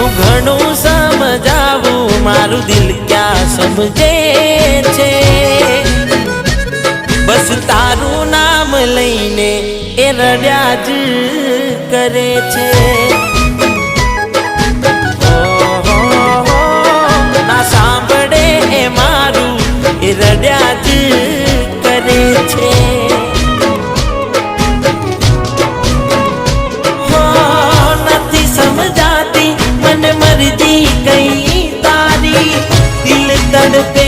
કેટલું ઘણું સમજાવું મારું દિલ ક્યાં સમજે છે બસ તારું નામ લઈને એ રડ્યા જ કરે છે ના સાંભળે એ મારું એ રડ્યા જ કરે છે નથી સમજાતી મને મરજી કઈ તારી દિલ તડપે